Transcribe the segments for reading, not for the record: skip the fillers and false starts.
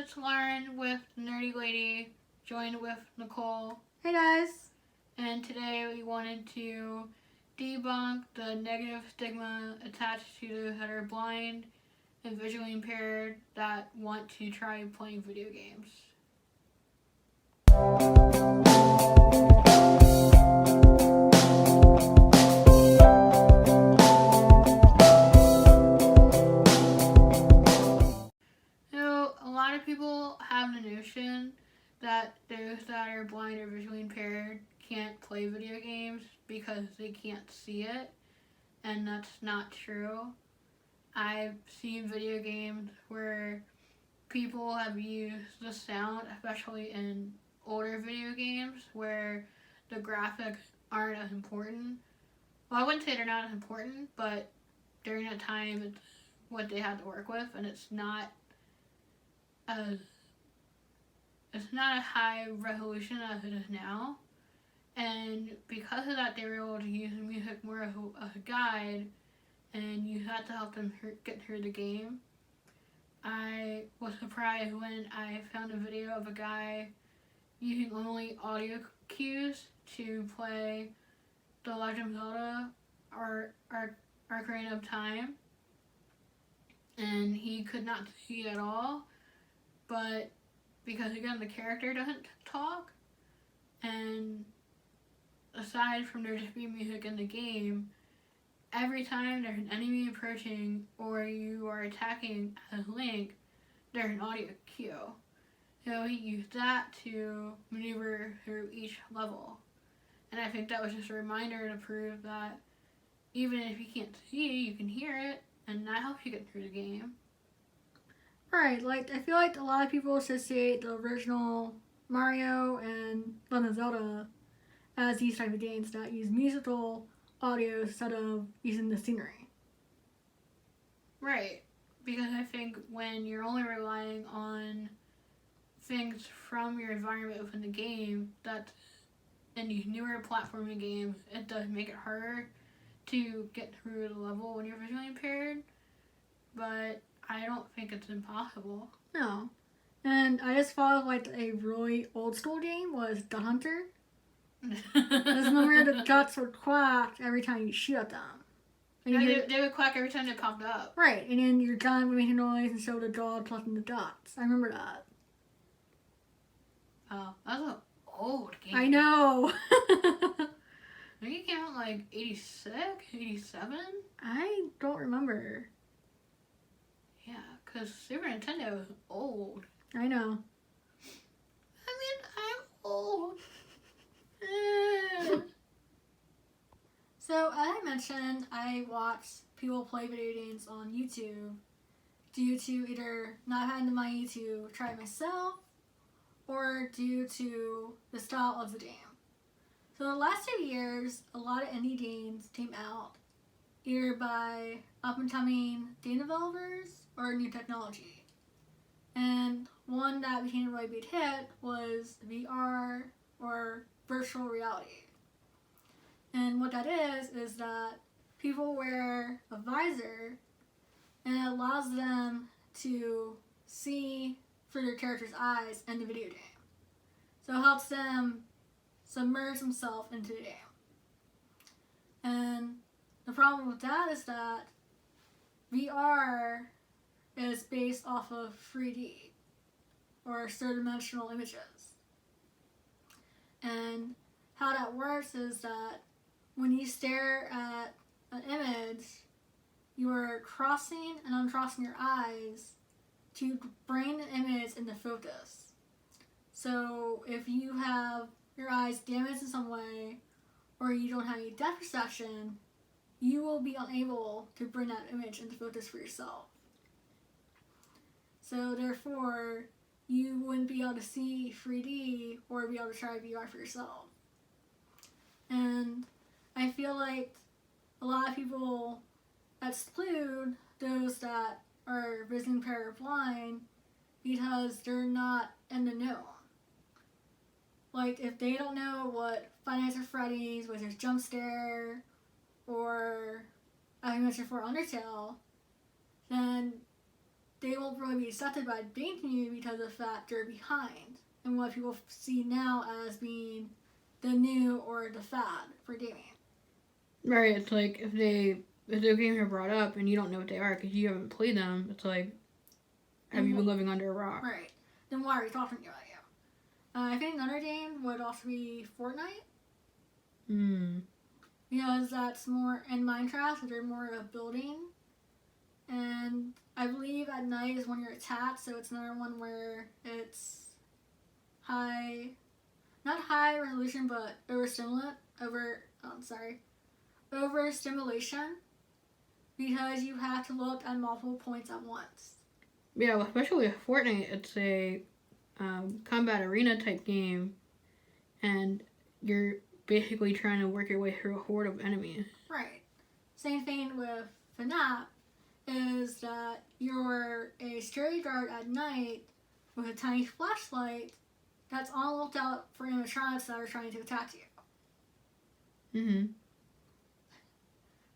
it's Lauren with Nerdy Lady, joined with Nicole. Hey guys! And today we wanted to debunk the negative stigma attached to those that are blind and visually impaired that want to try playing video games. A lot of people have the notion that those that are blind or visually impaired can't play video games because they can't see it, and that's not true. I've seen video games where people have used the sound, especially in older video games where the graphics aren't as important. Well, I wouldn't say they're not as important, but during that time it's what they had to work with, and it's not a high resolution as it is now. And because of that, they were able to use music more as a guide, and you had to help them get through the game. I was surprised when I found a video of a guy using only audio cues to play The Legend of Zelda Ocarina of Time, and he could not see at all, but because again the character doesn't talk, and aside from there just being music in the game, every time there's an enemy approaching or you are attacking as Link, there's an audio cue. So he used that to maneuver through each level. And I think that was just a reminder to prove that even if you can't see, you can hear it, and that helps you get through the game. Right, I feel like a lot of people associate the original Mario and Legend of Zelda as these type of games that use musical audio instead of using the scenery. Right, because I think when you're only relying on things from your environment within the game, that in these newer platforming games, it does make it harder to get through the level when you're visually impaired, but I don't think it's impossible. No. And I just thought of a really old school game was Duck Hunter. Because remember the ducks would quack every time you shoot at them. And yeah, they would quack every time they popped up. Right, and then your gun would make a noise and show the dog collecting the ducks. I remember that. Oh, that's an old game. I know. I think it came out 86, 87? I don't remember. Yeah, because Super Nintendo is old. I know. I mean, I'm old. So, as I mentioned, I watch people play video games on YouTube due to either not having the money to try it myself or due to the style of the game. So, the last 2 years, a lot of indie games came out either by up-and-coming game developers or new technology. And one that became a really big hit was VR or virtual reality. And what that is that people wear a visor and it allows them to see through their character's eyes in the video game. So it helps them submerge themselves into the game. And the problem with that is that VR is based off of 3D or third-dimensional images. And how that works is that when you stare at an image, you are crossing and uncrossing your eyes to bring the image into focus. So if you have your eyes damaged in some way or you don't have any depth perception, you will be unable to bring that image into focus for yourself. So therefore, you wouldn't be able to see 3D or be able to try VR for yourself. And I feel like a lot of people exclude those that are visually impaired or blind because they're not in the know. If they don't know what Five Nights at Freddy's, whether it's Jump Scare, or I mentioned for Undertale, then they won't really be accepted by the game community because of the fact they're behind and what people see now as being the new or the fad for gaming. Right, it's like if their games are brought up and you don't know what they are because you haven't played them, it's like, have you been living under a rock? Right. Then why are we talking about you? I think another game would also be Fortnite. Because that's more in Minecraft, they're more of a building. And I believe at night is when you're attacked, so it's another one where it's not high resolution, but overstimulation, because you have to look at multiple points at once. Yeah, well, especially with Fortnite, it's a combat arena type game, and you're basically trying to work your way through a horde of enemies. Right. Same thing with FNAF, is that you're a security guard at night with a tiny flashlight that's on the lookout for animatronics that are trying to attack you.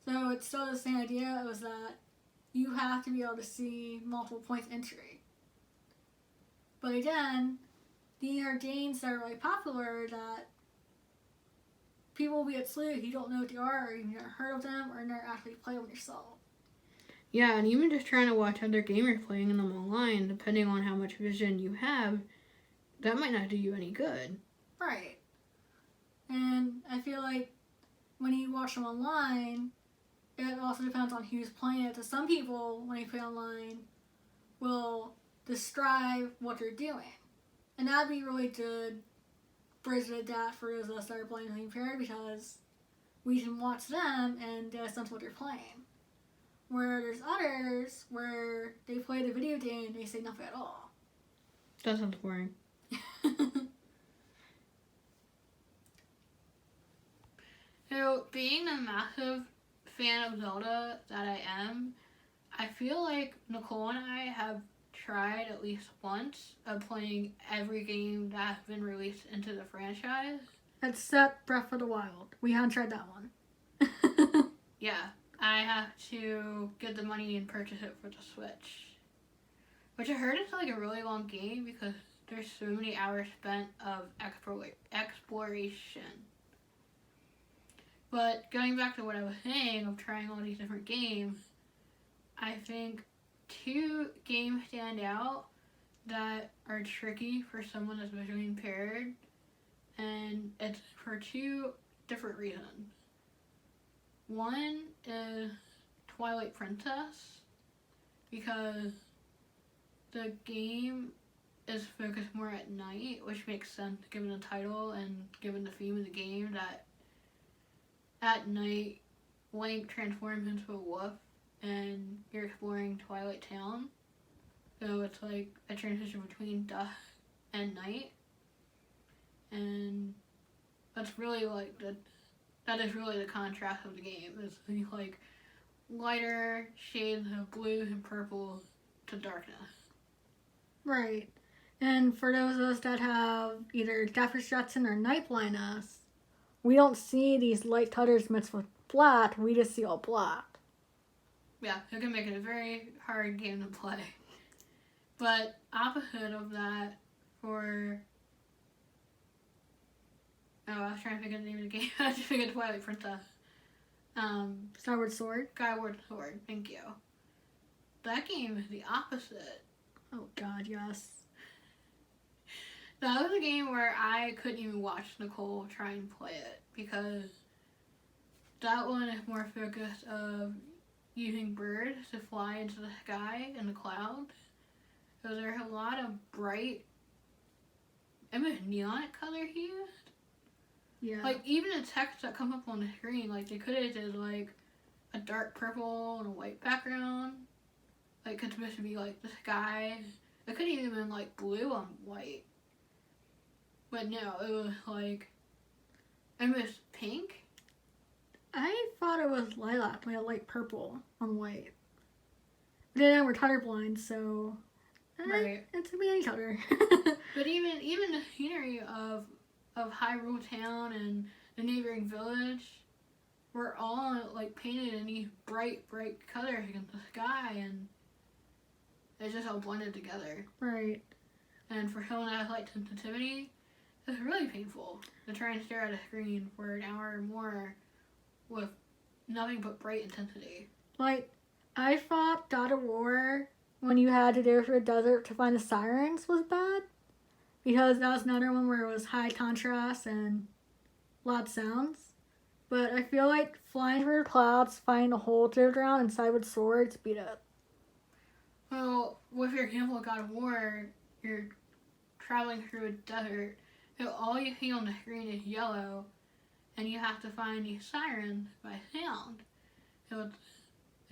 So it's still the same idea, was that you have to be able to see multiple points entry. But again, these are games that are really popular that people will be asleep if you don't know what they are, or you've never heard of them, or never actually played them yourself. Yeah, and even just trying to watch other gamers playing them online, depending on how much vision you have, that might not do you any good. Right. And I feel like when you watch them online, it also depends on who's playing it. So some people, when they play online, will describe what they're doing. And that'd be really good bridge to adapt for those of us that are playing impaired, because we can watch them and get a sense of what they're playing. Where there's others where they play the video game and they say nothing at all. That sounds boring. So, being a massive fan of Zelda that I am, I feel like Nicole and I have tried at least once of playing every game that has been released into the franchise. Except Breath of the Wild. We haven't tried that one. Yeah, I have to get the money and purchase it for the Switch. Which I heard is like a really long game because there's so many hours spent of exploration. But going back to what I was saying of trying all these different games, I think 2 games stand out that are tricky for someone that's visually impaired, and it's for 2 different reasons. One is Twilight Princess, because the game is focused more at night, which makes sense given the title and given the theme of the game, that at night Link transforms into a wolf and you're exploring Twilight Town. So it's like a transition between dusk and night. And that's really like that is really the contrast of the game. It's like lighter shades of blues and purples to darkness. Right. And for those of us that have either deficit or night blindness, we don't see these light colors mixed with black, we just see all black. Yeah, it can make it a very hard game to play. But opposite of that, for... Oh, I was trying to figure the name of the game. I just figured Twilight Princess. Skyward Sword? Skyward Sword, thank you. That game is the opposite. Oh god, yes. That was a game where I couldn't even watch Nicole try and play it, because that one is more focused of using birds to fly into the sky and the clouds. So there's a lot of bright, almost neon color used. Yeah. Like, even the text that comes up on the screen, like, they could have did, like, a dark purple and a white background. Like, it's supposed to be, like, the sky. It could have even been, like, blue on white. But no, it was, like, almost pink. I thought it was lilac, like a light purple on white. But then we're colorblind, so... Right. It's gonna be any color. But even the scenery of Hyrule Town and the neighboring village were all, like, painted in these bright colors against the sky, and It's just all blended together. Right. And for someone that has light sensitivity, it's really painful to try and stare at a screen for an hour or more with nothing but bright intensity. Like, I thought God of War, when you had to go through a desert to find the sirens, was bad. Because that was another one where it was high contrast and loud sounds. But I feel like flying through the clouds, finding a hole to drown inside with swords, beat it. Well, with your example of God of War, you're traveling through a desert, so all you see on the screen is yellow, and you have to find these sirens by sound. So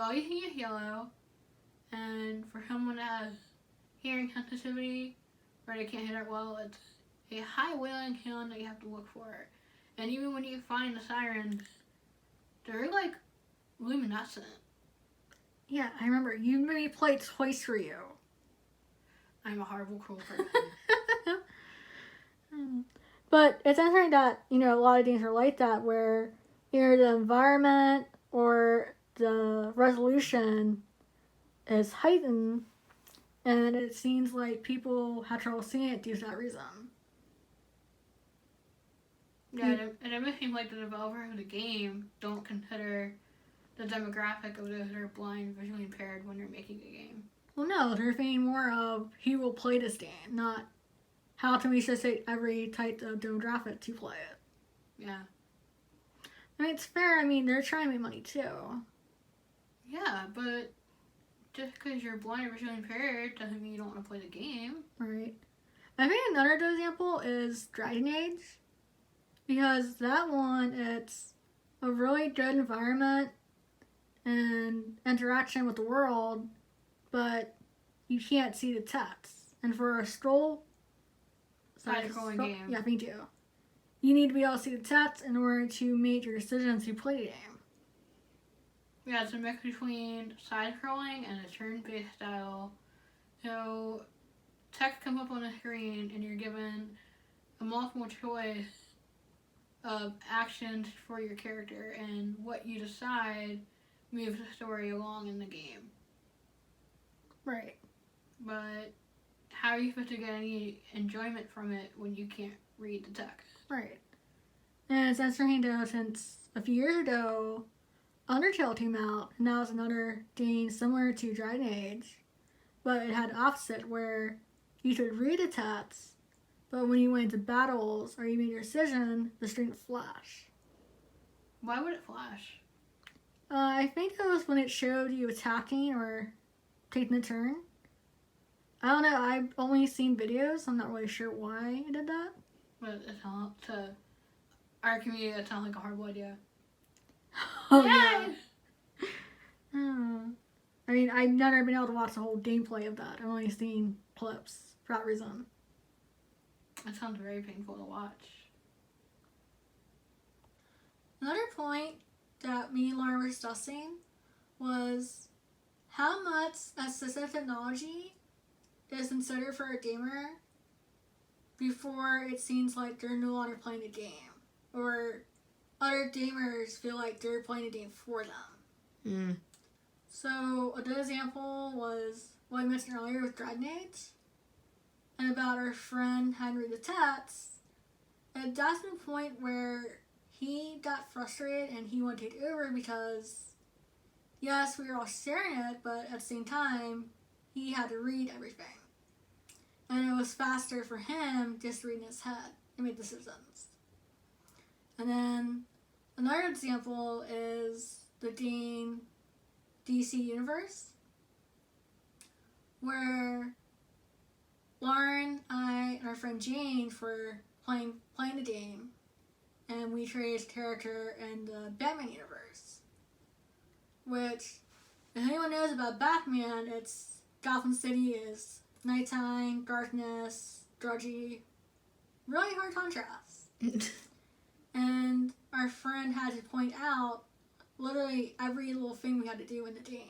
all you see is yellow, and for someone that has hearing sensitivity, or they can't hear it well, it's a high wailing sound that you have to look for. And even when you find the sirens, they're like luminescent. Yeah, I remember. You made me play it twice for you. I'm a horrible, cruel person. But it's interesting that, a lot of games are like that, where either the environment or the resolution is heightened, and it seems like people have trouble seeing it due to that reason. Yeah, and it seems like the developers of the game don't consider the demographic of those that are blind, visually impaired when they're making a game. Well, no, they're thinking more of who will play this game, not how can we associate every type of demographic to play it. Yeah. I mean, it's fair. I mean, they're trying to make money too. Yeah, but just because you're blind or visually impaired doesn't mean you don't want to play the game. Right. I think another good example is Dragon Age. Because that one, it's a really good environment and interaction with the world, but you can't see the text. And for a Side-scrolling game. Yeah, me too. You need to be able to see the text in order to make your decisions to play the game. Yeah, it's a mix between side-scrolling and a turn-based style. So, text comes up on the screen and you're given a multiple choice of actions for your character, and what you decide moves the story along in the game. Right. But how are you supposed to get any enjoyment from it when you can't read the text? Right. And it's interesting though, since a few years ago, Undertale came out, and that was another game similar to Dragon Age, but it had the opposite, where you could read the text, but when you went into battles or you made your decision, the screen would flash. Why would it flash? I think it was when it showed you attacking or taking a turn. I don't know, I've only seen videos, I'm not really sure why it did that. But to our community, that sounds like a horrible idea. Oh, yeah. I mean, I've never been able to watch the whole gameplay of that. I've only seen clips for that reason. That sounds very painful to watch. Another point that me and Lauren were discussing was how much assistive technology is considered for a gamer before it seems like they're no longer playing a game, or other gamers feel like they're playing a game for them. So a good example was what I mentioned earlier with Dragon Age, and about our friend having to read the text. And that's the point where he got frustrated and he wanted to take over because, yes, we were all sharing it, but at the same time, he had to read everything. And it was faster for him just to read in his head and make decisions. And then another example is the game DC Universe, where Lauren, I, and our friend Jane were playing the game, and we created his character in the Batman universe. Which, if anyone knows about Batman, it's Gotham City is nighttime, darkness, drudgy, really hard contrast. And our friend had to point out literally every little thing we had to do in the game.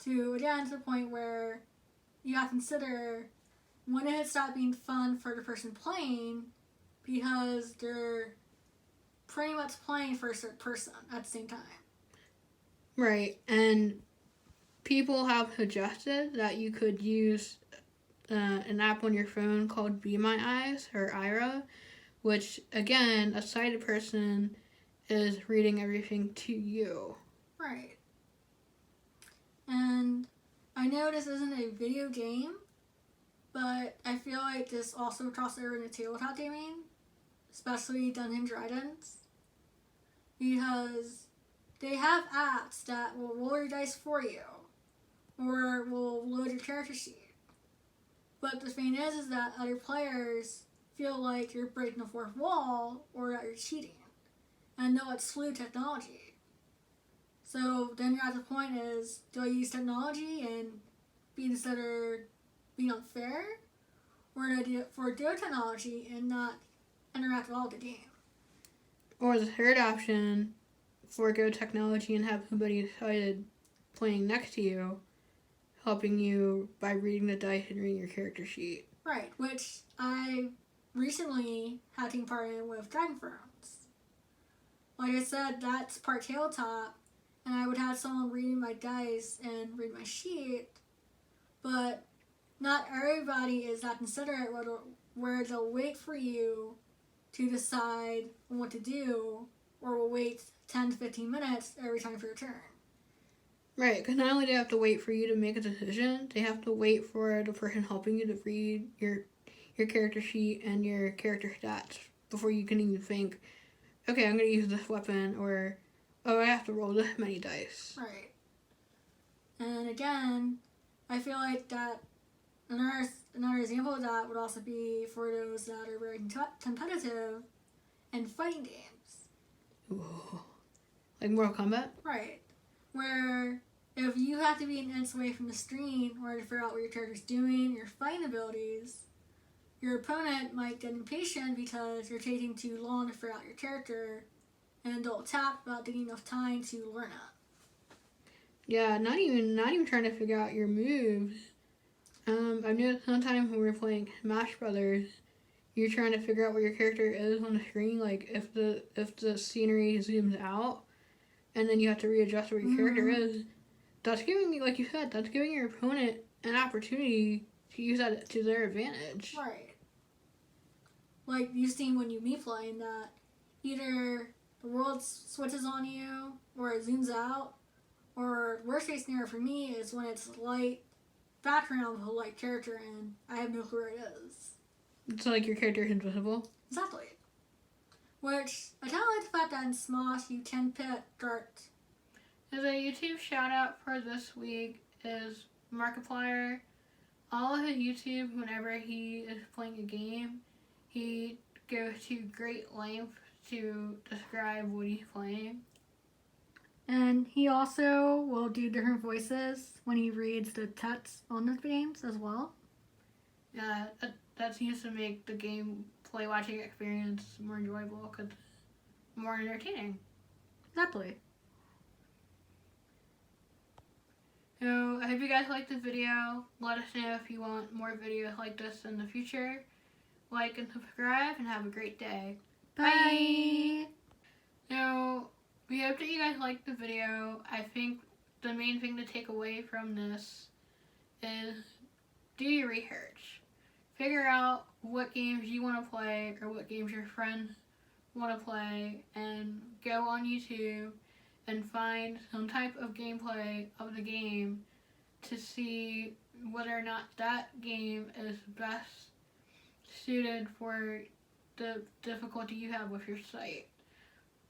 To the point where you have to consider when it stopped being fun for the person playing, because they're pretty much playing for a certain person at the same time. Right, and people have suggested that you could use an app on your phone called Be My Eyes or Ira, which again, a sighted person is reading everything to you. Right. And I know this isn't a video game, but I feel like this also crosses over into tabletop gaming, especially Dungeons and Dragons, because they have apps that will roll your dice for you or will load your character sheet. But the thing is that other players feel like you're breaking the fourth wall or that you're cheating. And no, it's slow technology. So then you're at the point is, do I use technology and be considered being unfair? Or do I do it for their technology and not interact at all with the game? Or the third option, forego technology and have somebody sighted playing next to you, helping you by reading the dice and reading your character sheet. Right, which I recently had taken part in with Dragon Thrones. Like I said, that's part tabletop, and I would have someone reading my dice and read my sheet, but not everybody is that considerate where they'll wait for you to decide what to do, or will wait 10 to 15 minutes every time for your turn. Right, because not only do they have to wait for you to make a decision, they have to wait for the person helping you to read your character sheet and your character stats before you can even think, okay, I'm going to use this weapon, or, oh, I have to roll this many dice. Right. And again, I feel like that another example of that would also be for those that are very competitive and fighting games. Ooh. Like Mortal Kombat? Right. Where if you have to be an inch away from the screen or to figure out what your character's doing, your fighting abilities, your opponent might get impatient because you're taking too long to figure out your character, and they'll attack without taking enough time to learn it. Yeah, not even trying to figure out your moves. I've noticed sometimes when we're playing Smash Brothers, you're trying to figure out where your character is on the screen. Like if the scenery zooms out, and then you have to readjust where your character is. That's giving, like you said, that's giving your opponent an opportunity to use that to their advantage. Right. Like you've seen when you me playing that either the world switches on you or it zooms out, or worst case scenario for me is when it's light background with a light character and I have no clue where it is. So like your character is invisible? Exactly. Which I kind of like the fact that in Smosh you can pick dark. As a YouTube shout out for this week is Markiplier. All of his YouTube, whenever he is playing a game, he goes to great length to describe what he's playing. And he also will do different voices when he reads the text on the games as well. Yeah, that seems to make the gameplay watching experience more enjoyable because more entertaining. Exactly. So I hope you guys liked this video. Let us know if you want more videos like this in the future. Like and subscribe and have a great day. Bye. So we hope that you guys liked the video. I think the main thing to take away from this is do your research. Figure out what games you want to play or what games your friends want to play, and go on YouTube and find some type of gameplay of the game to see whether or not that game is best suited for the difficulty you have with your site.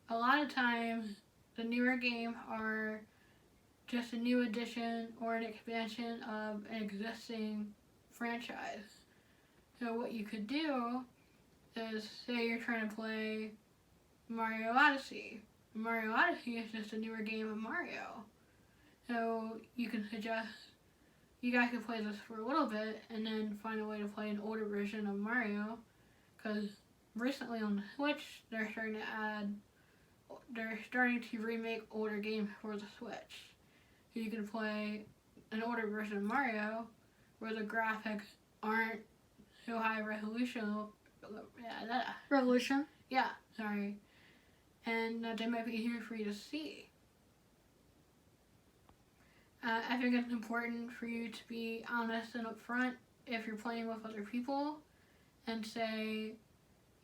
A lot of times, the newer games are just a new addition or an expansion of an existing franchise. So what you could do is, say you're trying to play Mario Odyssey. Mario Odyssey is just a newer game of Mario. So you can suggest you guys can play this for a little bit and then find a way to play an older version of Mario. Because recently on the Switch, they're starting to remake older games for the Switch. So you can play an older version of Mario where the graphics aren't so high resolution. Revolution. Yeah, sorry. And they might be easier for you to see. I think it's important for you to be honest and upfront if you're playing with other people and say,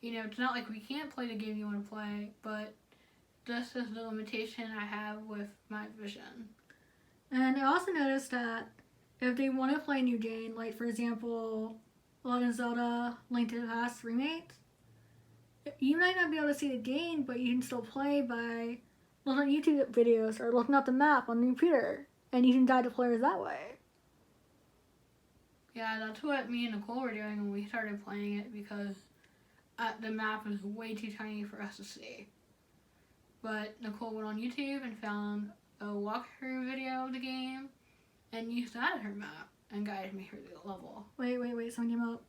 it's not like we can't play the game you want to play, but this is the limitation I have with my vision. And I also noticed that if they want to play a new game, like for example, Legend of Zelda Link to the Past remake, you might not be able to see the game, but you can still play by looking at YouTube videos or looking at the map on the computer, and you can guide the players that way. Yeah, that's what me and Nicole were doing when we started playing it, because the map is way too tiny for us to see. But Nicole went on YouTube and found a walkthrough video of the game and used that as her map and guided me through the level. Wait, something came up.